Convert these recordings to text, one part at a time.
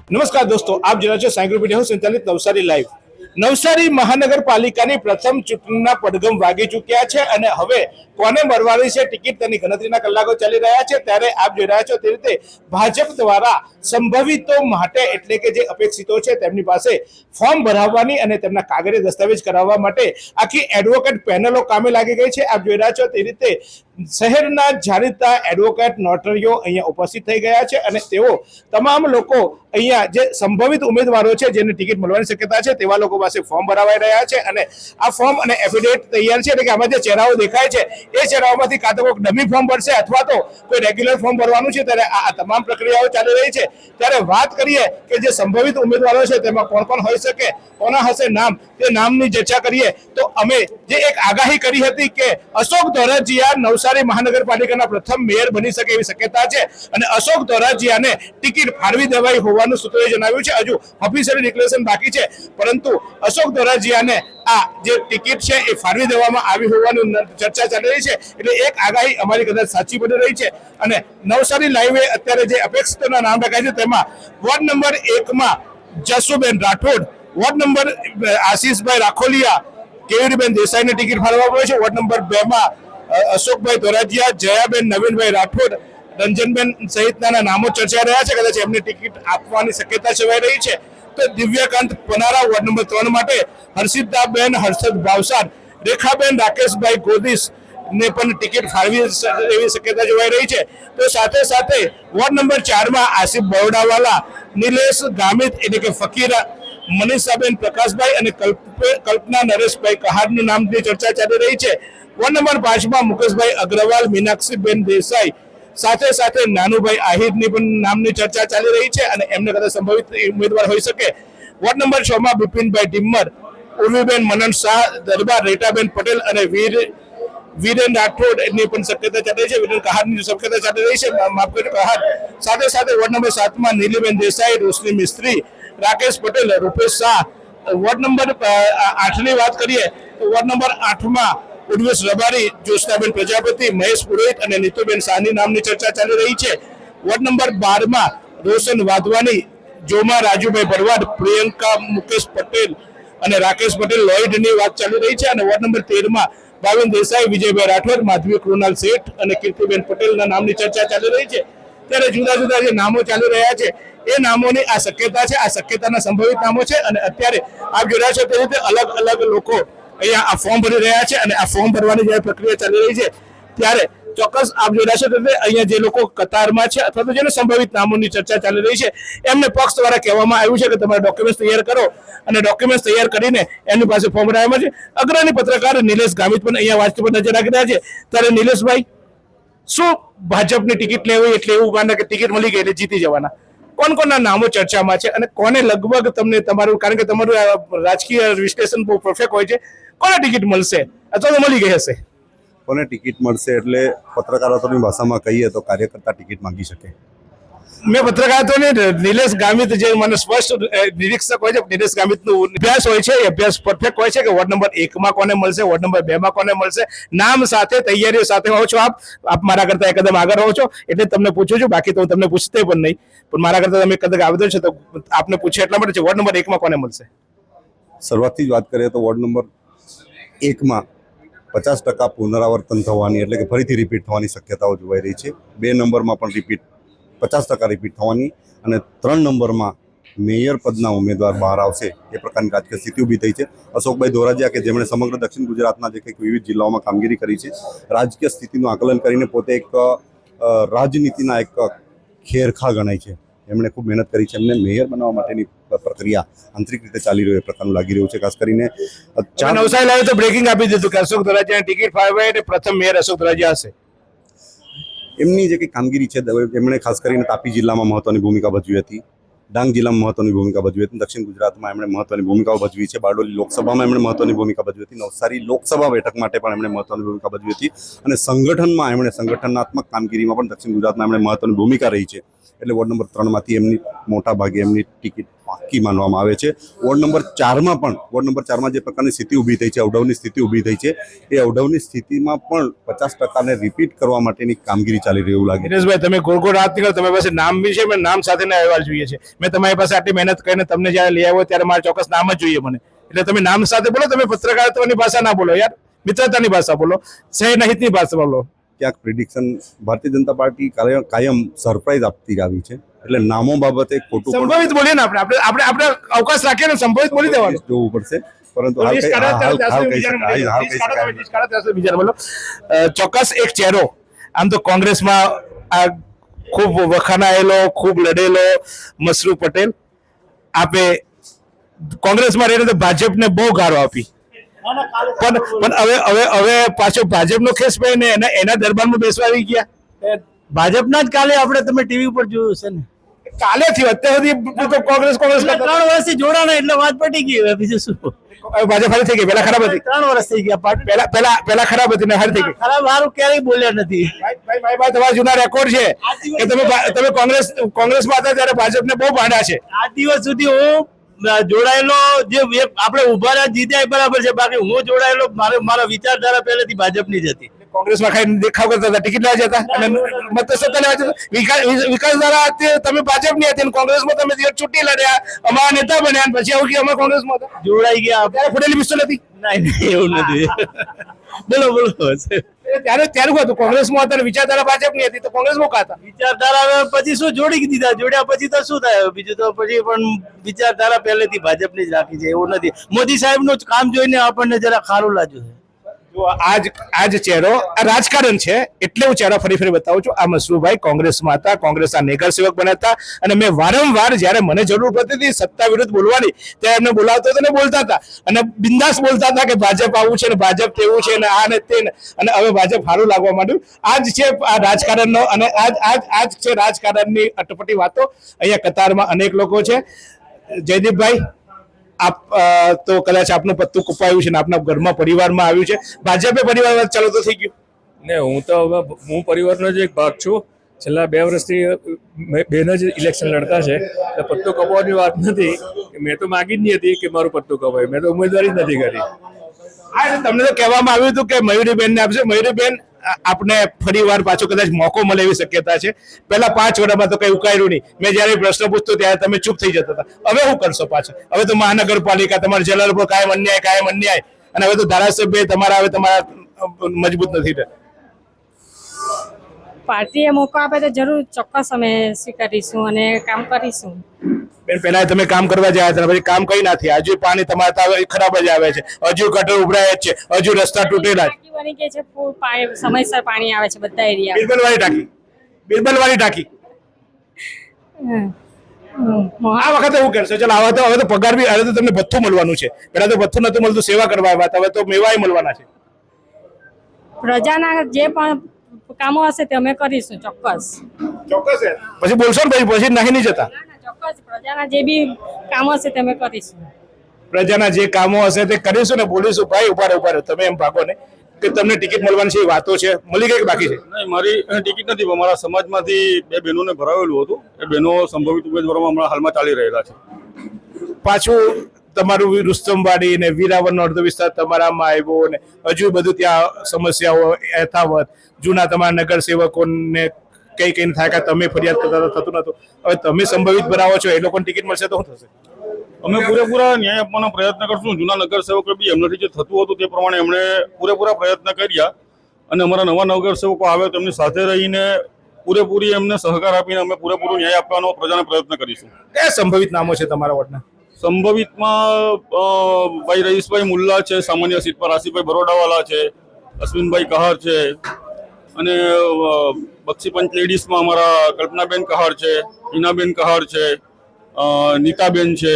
નમસ્કાર દોસ્તો, આપ જોઈ રહ્યા છો સાયન્સ ગ્રુપ મીડિયા સંચાલિત નવસારી લાઈવ। નવસારી મહાનગરપાલિકાની પ્રથમ ચૂંટણીના પડઘમ વાગી ચૂક્યા છે અને હવે કોને મળવાની છે ટિકિટ તેની ગણતરીના કલાકો ચાલી રહ્યા છે। ત્યારે આપ જોઈ રહ્યા છો તે રીતે ભાજપ દ્વારા સંભવિતો માટે એટલે કે જે અપેક્ષિતો છે તેમની પાસે ફોર્મ ભરાવવાની અને તેમના કાગળિયા દસ્તાવેજ કરાવવા માટે આખી એડવોકેટ પેનલો કામે લાગી ગઈ છે। આપ જોઈ રહ્યા છો તે રીતે શહેરના જાણીતા એડવોકેટ નોટરીઓ અહીંયા ઉપસ્થિત થઈ ગયા છે અને તેઓ તમામ લોકો અહીંયા જે સંભવિત ઉમેદવારો છે જેને ટિકિટ મળવાની શક્યતા છે તેવા લોકો પાસે ફોર્મ ભરાવાઈ રહ્યા છે અને આ ફોર્મ અને એફિડેવિટ તૈયાર છે એટલે કે આમાં જે ચહેરાઓ દેખાય છે એ ચહેરાઓમાંથી કાં તો કોઈ ડમી ફોર્મ ભરશે અથવા તો કોઈ રેગ્યુલર ફોર્મ ભરવાનું છે। ત્યારે આ તમામ પ્રક્રિયાઓ ચાલી રહી છે। ત્યારે વાત કરીએ કે જે સંભવિત ઉમેદવારો છે તેમાં કોણ કોણ હોઈ શકે, કોના હશે નામ, તે નામની ચર્ચા કરીએ તો અમે જે એક આગાહી કરી હતી કે અશોક ધોરાજીયા નવસારી મહાનગરપાલિકાના પ્રથમ મેયર બની શકે એવી શક્યતા છે અને અશોક ધોરાજીયાને ટિકિટ ફાળવી દેવાઈ હોવાનું સૂત્રોએ જણાવ્યું છે। હજુ ઓફિશિયલી ડિક્લેરેશન બાકી છે, પરંતુ અશોક ધોરાજીયાને આ જે ટિકિટ છે એ ફાળવી દેવામાં આવી હોવાની ચર્ચા ચાલી રહી છે। એટલે એક આગાહી અમારી કદાચ સાચી બની રહી છે અને નવસારી લાઈવે અત્યારે જે અપેક્ષિતોના નામ લખાય છે તેમાં વોર્ડ નંબર 1 માં જસુબેન રાઠોડ, વોર્ડ નંબર આશીષભાઈ રાખોલિયા, કેયુરીબેન દેસાઈને ટિકિટ ફાળવવામાં આવી છે। વોર્ડ નંબર 2 માં અશોકભાઈ ધોરાજીયા, જયાબેન નવીનભાઈ રાઠોડ, રંજનબેન સહિતના નામો ચર્ચાઈ રહ્યા છે। કદાચ એમને ટિકિટ આપવાની શક્યતા સેવાઈ રહી છે। તો દિવ્યાકાંત પનારા વોર્ડ નંબર 3 માટે હર્ષિતાબેન હર્ષદ ભાવસાર, રેખાબેન રાકેશભાઈ ગોદીસ ને પણ ટિકિટ ફાળવી એવી શક્યતા જોવાઈ રહી છે। તો સાથે સાથે વોર્ડ નંબર 4 માં આસિફ બરોડાવાલા, નિલેશ ગામિત એટલે કે ફકીરા, મનીષાબેન પ્રકાશભાઈ અને કલ્પના નરેશભાઈ કહારની નામની ચર્ચા ચાલી રહી છે। વોર્ડ નંબર 5 માં મુકેશભાઈ અગ્રવાલ, મીનાક્ષીબેન દેસાઈ, સાથે સાથે નાનુભાઈ આહિરની પણ નામની ચર્ચા ચાલી રહી છે અને એમને કદાચ સંભવિત ઉમેદવાર હોઈ શકે। વોર્ડ નંબર 6 માં બિપિનભાઈ ડિમ્મર, ઉર્વીબેન મનન શાહ, દરબાર રેટાબેન પટેલ અને વીરેન રાઠોડ ની પણ શક્યતા ચાલી રહી છે। વીરેન કહારની શક્યતા ચાલી રહી છે, માફ કરજો કહાર। સાથે સાથે વોર્ડ નંબર 7 માં નીલીબેન દેસાઈ, રોશની મિસ્ત્રી, રાકેશ પટેલ, રૂપેશ શાહ। વોર્ડ નંબર 8 ની વાત કરીએ તો વોર્ડ નંબર 8 માં ઉર્વેશ રબારી, જ્યોત્સનાબેન પ્રજાપતિ, મહેશ પુરોહિત અને નીતુબેન શાહની નામની ચર્ચા ચાલી રહી છે। વોર્ડ નંબર 12 માં રોશન વાધવાની, જોમા રાજુભાઈ ભરવાડ, પ્રિયંકા મુકેશ પટેલ અને રાકેશ પટેલ લોઈડની વાત ચાલી રહી છે અને વોર્ડ નંબર 13 માં ભાવિન દેસાઈ, વિજયભાઈ રાઠોડ, માધવી કૃણાલ શેઠ અને કીર્તિબેન પટેલના નામની ચર્ચા ચાલી રહી છે। ત્યારે જુદા જુદા જે નામો ચાલી રહ્યા છે એ નામોની આ શક્યતા છે, આ શક્યતાના સંભવિત નામો છે અને અત્યારે આપ જોઈ રહ્યા છો તે રીતે અલગ અલગ લોકો અહીંયા આ ફોર્મ ભરી રહ્યા છે અને આ ફોર્મ ભરવાની જે પ્રક્રિયા ચાલી રહી છે ત્યારે ચોક્કસ આપ જોઈ રહ્યા છો તે અહીંયા જે લોકો કતારમાં છે અથવા તો જેને સંભવિત નામોની ચર્ચા ચાલી રહી છે એમને પક્ષ દ્વારા કહેવામાં આવ્યું છે કે તમારા ડોક્યુમેન્ટ તૈયાર કરો અને ડોક્યુમેન્ટ તૈયાર કરીને એમની પાસે ફોર્મ ભરાવવામાં છે। અગ્રણી પત્રકાર નિલેશ ગામિત પણ અહીંયા વાતચીત પર નજર રાખી રહ્યા છે। ત્યારે નિલેશભાઈ, શું ભાજપની ટિકિટ લેવી એટલે એવું માને કે ટિકિટ મળી ગઈ એટલે જીતી જવાના? કોણ કોણના નામો ચર્ચામાં છે અને કોને લગભગ તમને તમારું, કારણ કે તમારું રાજકીય વિશ્લેષણ બહુ પરફેક્ટ હોય છે, કોને ટિકિટ મળશે અથવા તો મળી ગઈ હશે? કોને ટિકિટ મળશે એટલે પત્રકારોની ભાષામાં કહીએ તો કાર્યકર્તા ટિકિટ માંગી શકે। મેં પત્રકારોને નિલેશ ગામિત જે મને સ્પષ્ટ નિરીક્ષક હોય છે, નિલેશ ગામિતનો અભ્યાસ હોય છે, એ અભ્યાસ પરફેક્ટ હોય છે કે વોર્ડ નંબર 1 માં કોને મળશે, વોર્ડ નંબર 2 માં કોને મળશે, નામ સાથે તૈયારીઓ સાથે હો છો આપ મારા કરતા એકદમ આગળ રહો છો એટલે તમને પૂછું છું, બાકી તો હું તમને પૂછતે પણ નહીં, પણ મારા કરતા તમે કદાચ આગળ છે તો આપને પૂછે એટલા માટે છે। વોર્ડ નંબર 1 માં કોને મળશે? શરૂઆતથી જ વાત કરીએ તો વોર્ડ નંબર 1 માં 50% પુનરાવર્તન થવાની એટલે કે ફરીથી રિપીટ થવાની શક્યતાઓ જોવાઈ રહી છે। 2 નંબરમાં પણ 50% રિપીટ થવાની અને 3 નંબરમાં મેયર પદના ઉમેદવાર બહાર આવશે એ પ્રકારની રાજકીય સ્થિતિ ઊભી થઈ છે। અશોકભાઈ ધોરાજીયા કે જેમણે સમગ્ર દક્ષિણ ગુજરાતના જે કંઈક વિવિધ જિલ્લાઓમાં કામગીરી કરી છે, રાજકીય સ્થિતિનું આકલન કરીને પોતે એક રાજનીતિના એક ખેરખા ગણાય છે, એમણે ખૂબ મહેનત કરી છે। એમને મેયર બનાવવા માટેની પ્રક્રિયા આંતરિક રીતે ચાલી રહ્યું એ પ્રકારનું લાગી રહ્યું છે। ખાસ કરીને નવસારી લાવે તો બ્રેકિંગ આપી દીધું કે અશોક ધોરાજીયાની ટિકિટ ફાળવાય એટલે પ્રથમ મેયર અશોક ધોરાજીયા હશે। એમની જે કંઈ કામગીરી છે એમણે ખાસ કરીને તાપી જિલ્લામાં મહત્વની ભૂમિકા ભજવી હતી, ડાંગ જિલ્લામાં મહત્વની ભૂમિકા ભજવી હતી, દક્ષિણ ગુજરાતમાં એમણે મહત્વની ભૂમિકાઓ ભજવી છે, બારડોલી લોકસભામાં એમણે મહત્વની ભૂમિકા ભજવી હતી, નવસારી લોકસભા બેઠક માટે પણ એમણે મહત્વની ભૂમિકા ભજવી હતી અને સંગઠનમાં એમણે સંગઠનાત્મક કામગીરીમાં પણ દક્ષિણ ગુજરાતમાં એમણે મહત્વની ભૂમિકા રહી છે। એટલે વોર્ડ નંબર 3માંથી એમની મોટા ભાગે એમની ટિકિટ પાક્કી માનવામાં આવે છે. વોર્ડ નંબર 4માં પણ વોર્ડ નંબર 4માં જે પ્રકારની સ્થિતિ ઊભી થઈ છે, અવઢવની સ્થિતિ ઊભી થઈ છે, એ અવઢવની સ્થિતિમાં પણ 50% રિપીટ કરવા માટેની કામગીરી ચાલી રહી એવું લાગે. દિનેશભાઈ, તમે ગોળ ગોળ રાત નીકળો, તમારી પાસે નામ બી છે, મેં નામ સાથેના અહેવાલ જોઈએ છે. મેં તમારી પાસે આટલી મહેનત કરીને તમને જ્યારે લઈ આવ્યો ત્યારે મારે ચોક્કસ નામ જ જોઈએ મને. એટલે તમે નામ સાથે બોલો, તમે પત્રકારત્વની ભાષા ના બોલો યાર, મિત્રતાની ભાષા બોલો, સહનહિતની ભાષા બોલો. ક્યાંક પ્રિડિક્શન ભારતીય જનતા પાર્ટી કાયમ સરપ્રાઈઝ આપતી આવી છે, એટલે નામો બાબતે ખોટું સંભવિત બોલીએ ને આપણે અવકાશ રાખીએ ને, સંભવિત બોલી દેવાનું, જોવું પડશે. પરંતુ ચોક્કસ એક ચહેરો આમ તો કોંગ્રેસમાં આ ખૂબ વખાણાયેલો, ખૂબ લડેલો મસરૂફ પટેલ, આપે કોંગ્રેસમાં રહીને તો ભાજપને બહુ ગાળો આપી, પણ હવે પાછો ભાજપનો ખેસ ને એના દરબારમાં બેસવા આવી ગયા. ભાજપના જ કાલે આપણે તમે ટીવી ઉપર જોયું છે ને, કાલે થયું, અત્યાર સુધી તો કોંગ્રેસ 3 વર્ષથી જોડાણા એટલે વાત પટી ગઈ. હવે બીજું શું, ભાજપ હારી થઈ ગઈ, પેલા ખરાબ હતી, 3 વર્ષ થઈ ગયા. પેલા ખરાબ હતી ને હારી થઈ ગઈ. ખરાબ હારું ક્યારેય બોલ્યા નથી. ભાઈ તમારા જૂના રેકોર્ડ છે કે તમે કોંગ્રેસમાં હતા ત્યારે ભાજપને બહુ ભાંડ્યા છે. આ દિવસ સુધી હું જોડાયેલો, જે આપણે ઉભા રહ્યા જીત્યા બરાબર છે, બાકી હું જોડાયેલો મારા વિચારધારા પહેલેથી ભાજપની જ હતી. કોંગ્રેસમાં ખાઈ દેખાવ કરતા હતા, ટિકિટ લેવા જતા અને મત સત્તા લેવા જતા. વિકાસ ધારા તમે ભાજપની હતી, કોંગ્રેસમાં તમે ચૂંટણી લડ્યા, અમારા નેતા બન્યા, પછી આવું કે અમે કોંગ્રેસમાં હતા, જોડાઈ ગયા. ત્યારે ફૂટેલી પિસ્તોલ હતી. નહીં, એવું નથી. બોલો ત્યારે શું હતું, કોંગ્રેસમાં હતા, વિચારધારા ભાજપની હતી, તો કોંગ્રેસમાં કા હતા? વિચારધારા પછી શું જોડી દીધા, જોડ્યા પછી તો શું થાય બીજું, તો પછી પણ વિચારધારા પહેલેથી ભાજપની જ રાખી છે, એવું નથી. મોદી સાહેબનું કામ જોઈને આપણને જરા ખારું લાગ્યું છે. આજ ચહેરો આ રાજકારણ છે, એટલે હું ચહેરો ફરી બતાવું છું. આ મસરૂભાઈ કોંગ્રેસમાં હતા, કોંગ્રેસના નગર સેવક બન્યા હતા, અને મેં વારંવાર જ્યારે મને જરૂર પડતી હતી સત્તા વિરુદ્ધ બોલવાની, ત્યારે એમને બોલાવતો હતો ને બોલતા હતા, અને બિંદાસ બોલતા હતા કે ભાજપ આવું છે ને ભાજપ તેવું છે ને આ ને તે, અને હવે ભાજપ સારું લાગવા માંડ્યું. આજ છે આ રાજકારણનો, અને આજ છે રાજકારણની અટપટી વાતો. અહીંયા કતારમાં અનેક લોકો છે. જયદીપભાઈ, આપ તો કદાચ આપનું પત્તું કપાયું છે ને આપના ઘરમાં પરિવારમાં આવ્યું છે, ભાજપે પરિવારમાં ચાલુ તો થઈ ગયું ને? હું પરિવારનો જ એક ભાગ છું. છેલ્લા 2 વર્ષથી બેન જ ઇલેક્શન લડતા છે, એટલે પત્તું કપાવવાની વાત નથી. મેં તો માગી જ નહીં હતી કે મારું પત્તું કપાય, મેં તો ઉમેદવારી જ નથી કરી. હા, તમને તો કહેવામાં આવ્યું હતું કે મયુરીબેનને આપશે. મયુરીબેન, આપને ફરીવાર પાછો કદાચ મોકો મળે એવી શક્યતા છે. પહેલા 5 વર્ષમાં તો કઈ ઉકાળ્યું નહીં. મેં જયારે પ્રશ્ન પૂછતો ત્યારે તમે ચૂપ થઈ જતા હતા. હવે શું કરશો પાછા? હવે તો મહાનગરપાલિકા, તમારા જલાલપુર કાયમ અન્યાય, અને હવે તો ધારાસભ્ય તમારા મજબૂત નથી. પાર્ટીએ મોકો આપે તો જરૂર ચોક્કસ અમે સ્વીકારીશું અને કામ કરીશું. બેન, પહેલા તમે કામ કરવા ગયા હતા, પછી કામ કઈ નથી. હજુ પાણી તમારા ખરાબ જ આવે છે, હજુ ગટર ઉભરાય જ છે, હજુ રસ્તા તૂટેલા છે. બની ગઈ છે, સમયસર પાણી આવે છે બધા એરિયા. બિરબલવાળી ટાંકી આ વખતે હું કરશો? ચાલો, હવે તો પગાર બી, હવે તો તમને ભથ્થું મળવાનું છે. પહેલા તો ભથ્થું નતું મળતું, સેવા કરવા આવ્યા, હવે તો મેવાય મળવાના છે. પ્રજાના જે પણ કામો હશે તે અમે કરીશું ચોક્કસ. પછી બોલશો ને પછી નહીં જતા. ચોક્કસ પ્રજાના જે બી કામો હશે તે અમે કરીશું. પ્રજાના જે કામો હશે તે કરીશું ને બોલીશું. ભાઈ ઉભા તમે એમ ભાગો ને કે તમને ટિકિટ મળવાની છે, વાતો છે, મળી ગઈ કે બાકી છે? નહીં, મારી ટિકિટ નથી, પણ મારા સમાજમાંથી 2 બહેનોને ભરાવેલું હતું. એ બહેનો સંભવિત ઉમેદવારોમાં હમણાં હાલમાં ચાલી રહેલા છે. પાછું તમારું રુસ્તમવાડી ને વીરાવળનો અડધો વિસ્તાર તમારામાં આવ્યો ને હજુ બધું ત્યાં સમસ્યાઓ યથાવત. જૂના તમારા નગર સેવકોને કઈ થાય કે તમે ફરિયાદ કરતા થતું નતું, હવે તમે સંભવિત ભરાવો છો, એ લોકોને ટિકિટ મળશે તો શું થશે? અમે પૂરેપૂરા ન્યાય આપવાનો પ્રયત્ન કરશું. જૂના નગર સેવકો બી એમનાથી જે થતું હતું તે પ્રમાણે એમણે પૂરેપૂરા પ્રયત્ન કર્યા, અને અમારા નવા નગર સેવકો આવે તો એમની સાથે રહીને પૂરેપૂરી એમને સહકાર આપીને અમે પૂરેપૂરો ન્યાય આપવાનો પ્રજાને પ્રયત્ન કરીશું. કયા સંભવિત નામો છે તમારા વોર્ડના? સંભવિતમાં ભાઈ રઈસભાઈ મુલ્લા છે, સામાન્ય સીટ પર આસિફભાઈ બરોડાવાલા છે, અશ્વિનભાઈ કહાર છે, અને બક્ષીપંચ લેડીઝમાં અમારા કલ્પનાબેન કહાર છે, હિનાબેન કહાર છે, નીતાબેન છે,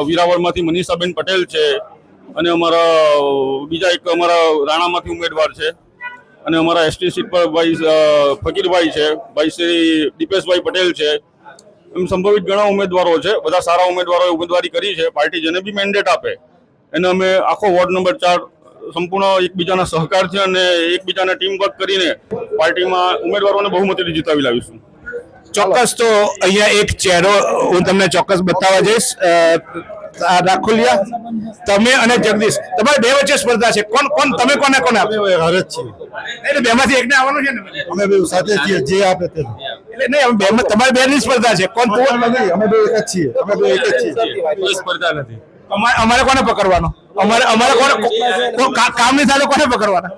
વીરાવળમાંથી મનીષાબેન પટેલ છે, અને અમારા બીજા એક અમારા રાણામાંથી ઉમેદવાર છે, અને અમારા એસટી સીટ પર ભાઈ ફકીરભાઈ છે, ભાઈ શ્રી દીપેશભાઈ પટેલ છે. એમ સંભવિત ઘણા ઉમેદવારો છે. બધા સારા ઉમેદવારોએ ઉમેદવારી કરી છે. પાર્ટી જેને બી મેન્ડેટ આપે એને અમે આખો વોર્ડ નંબર 4 સંપૂર્ણ એકબીજાના સહકારથી અને એકબીજાને ટીમ વર્ક કરીને પાર્ટીમાં ઉમેદવારોને બહુમતીથી જીતાવી લાવીશું. ચોક્કસ તો અહીંયા એક ચહેરો હું તમને ચોક્કસ બતાવવા જઈશ. આ રાખોલિયા, તમે અને જગદીશ, તમારે બે વચ્ચે સ્પર્ધા છે. કોણ તમે કોને આપશો? હારે જ છીએ એટલે બેમાંથી એકને આવવાનું છે ને? અમે બે સાથે છીએ, જે આપે તે એટલે નહીં, અમે બે તમારે બેની સ્પર્ધા છે. કોણ તું? અમે બે એક જ છીએ, અમે બે એક જ છીએ. કોઈ સ્પર્ધા નથી. અમારે કોને પકડવાનો? અમારે કોને કામની સાથે કોને પકડવાના?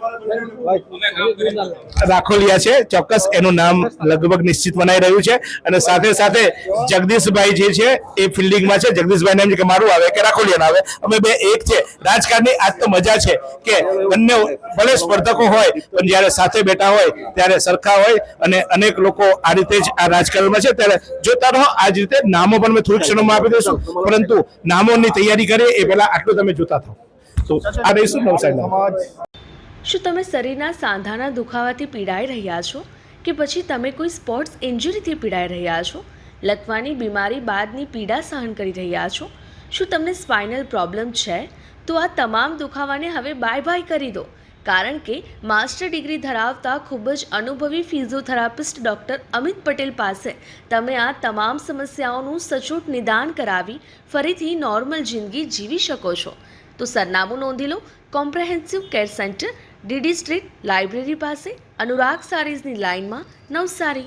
રાખોલિયા છે, ચોક્કસ એનું નામ લગભગ નિશ્ચિત બનાવી રહ્યું છે. અને સાથે સાથે જગદીશભાઈ જે છે એ ફિલ્ડિંગમાં છે. જગદીશભાઈ એમ છે કે મારું આવે કે રાખોલિયા આવે, અમે બે એક છે. રાજકારણની આજ તો મજા છે કે બંને ભલે સ્પર્ધકો હોય પણ જ્યારે સાથે બેઠા હોય ત્યારે સરખા હોય. અને અનેક લોકો આ રીતે જ આ રાજકારણમાં છે. ત્યારે જોતા રહો આ જ રીતે. નામો પણ મેં થોડીક ક્ષણોમાં આપી દઈશું, પરંતુ નામોની તૈયારી કરીએ એ પહેલા આટલું તમે જોતા થાઓ. તો આ રહીશું નવસારીમાં. શું તમે શરીરના સાંધાના દુખાવાથી પીડાઈ રહ્યા છો કે પછી તમે કોઈ સ્પોર્ટ્સ ઇન્જરીથી પીડાઈ રહ્યા છો? લકવાની બીમારી બાદની પીડા સહન કરી રહ્યા છો? શું તમને સ્પાઇનલ પ્રોબ્લેમ છે? તો આ તમામ દુખાવાને હવે બાય બાય કરી દો, કારણ કે માસ્ટર ડિગ્રી ધરાવતા ખૂબ જ અનુભવી ફિઝિયોથેરાપિસ્ટ ડૉક્ટર અમિત પટેલ પાસે તમે આ તમામ સમસ્યાઓનું સચોટ નિદાન કરાવી ફરીથી નોર્મલ જિંદગી જીવી શકો છો. તો સરનામું નોંધી લો. Comprehensive care centre, DD street, library પાસે, અનુરાગ સારીઝની લાઇનમાં, નવસારી.